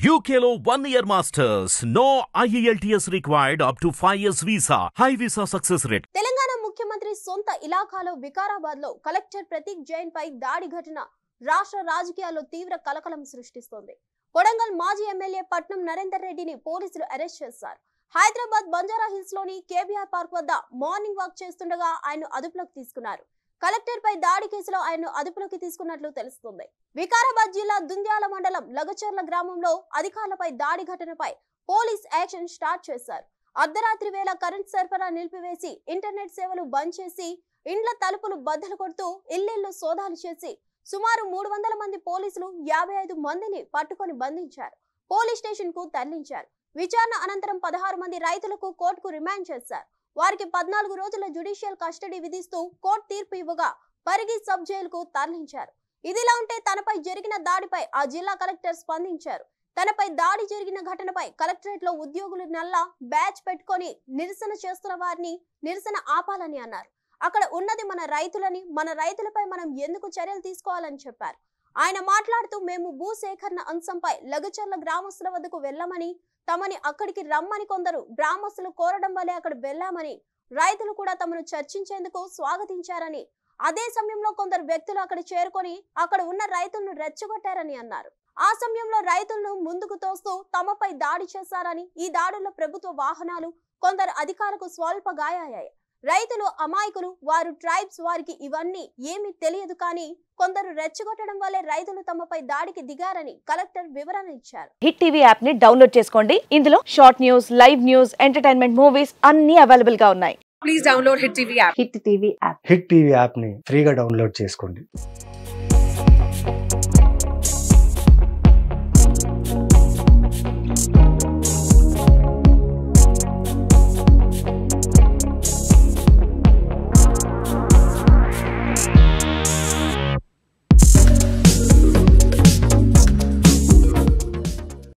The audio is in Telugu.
UKLO 1 year masters. No IELTS required up to 5 years visa. High visa success rate. Telangana ముఖ్యమంత్రి సొంత ఇలాఖాలో వికారాబాద్ లో కలెక్టర్ ప్రతీక్ జైన్ పై దాడి ఘటన రాష్ట్ర రాజకీయాల్లో తీవ్ర కలకలం సృష్టిస్తోంది. కొడంగల్ మాజీ ఎమ్మెల్యే పట్నం నరేందర్ రెడ్డిని పోలీసులు అరెస్ట్ చేశారు. హైదరాబాద్ బంజారా హిల్స్ లోని కేబీఆర్ పార్క్ వద్ద మార్నింగ్ వాక్ చేస్తుండగా ఆయన అదుపులోకి తీసుకున్నారు. కలెక్టర్ పై దాడి కేసులో ఆయన అదుపులోకి తీసుకున్నట్లు తెలుస్తుంది. వికారాబాద్ జిల్లా దుంద్యాల మండలం లగచర్ల గ్రామంలో అధికారులపై దాడి ఘటనపై పోలీస్ యాక్షన్ స్టార్ట్ చేశారు. అర్ధరాత్రి వేళ కరెంట్ సరఫరా నిలిపివేసి ఇంటర్నెట్ సేవలు బంద్ చేసి ఇండ్ల తలుపులు బద్దలు కొడుతూ ఇల్లిల్లు సోదాలు చేసి సుమారు 300 మంది పోలీసులు 55 మందిని పట్టుకొని బంధించారు. పోలీస్ స్టేషన్ కు తరలించారు. విచారణ అనంతరం 16 మంది రైతులకు కోర్టుకు రిమాండ్ చేశారు. వారికి 14 రోజుల జ్యుడిషియల్ కస్టడీ విధిస్తూ కోర్టు తీర్పు ఇవ్వగా పరిగి సబ్ జైలుకు తరలించారు. ఇదిలా ఉంటే తనపై జరిగిన దాడిపై ఆ జిల్లా కలెక్టర్ స్పందించారు. తనపై దాడి జరిగిన ఘటనపై కలెక్టరేట్ లో ఉద్యోగులు నల్ల బ్యాచ్ పెట్టుకొని నిరసన చేస్తున్న వారిని నిరసన ఆపాలని అన్నారు. అక్కడ ఉన్నది మన రైతులని, మన రైతులపై మనం ఎందుకు చర్యలు తీసుకోవాలని చెప్పారు. ఆయన మాట్లాడుతూ మేము భూసేకరణ అంశంపై లగచర్ల గ్రామస్తుల వద్దకు వెళ్ళమని, తమని అక్కడికి రమ్మని కొందరు గ్రామస్తులు కోరడం వల్లే అక్కడ వెళ్ళామని, రైతులు కూడా తమను చర్చించేందుకు స్వాగతించారని, అదే సమయంలో కొందరు వ్యక్తులు అక్కడ చేరుకొని అక్కడ ఉన్న రైతులను రెచ్చగొట్టారని అన్నారు. ఆ సమయంలో రైతులను ముందుకు తోస్తూ తమపై దాడి చేశారని, ఈ దాడుల్లో ప్రభుత్వ వాహనాలు, కొందరు అధికారులకు స్వల్ప గాయాలయ్యాయి. రైతులు అమాయకులు, వారు ట్రైబ్స్, వారికి ఇవన్నీ ఏమీ తెలియదు, కానీ కొందరు రెచ్చగొట్టడం వల్లే రైతులు తమపై దాడికి దిగారని కలెక్టర్ వివరణ ఇచ్చారు. హిట్ టీవీ యాప్ ని డౌన్లోడ్ చేసుకోండి. ఇందులో short news, live news, entertainment movies అన్ని అవైలబుల్ గా ఉన్నాయి. Please download Hit TV app. Hit TV app hit TV app ని ఫ్రీగా డౌన్లోడ్ చేసుకోండి.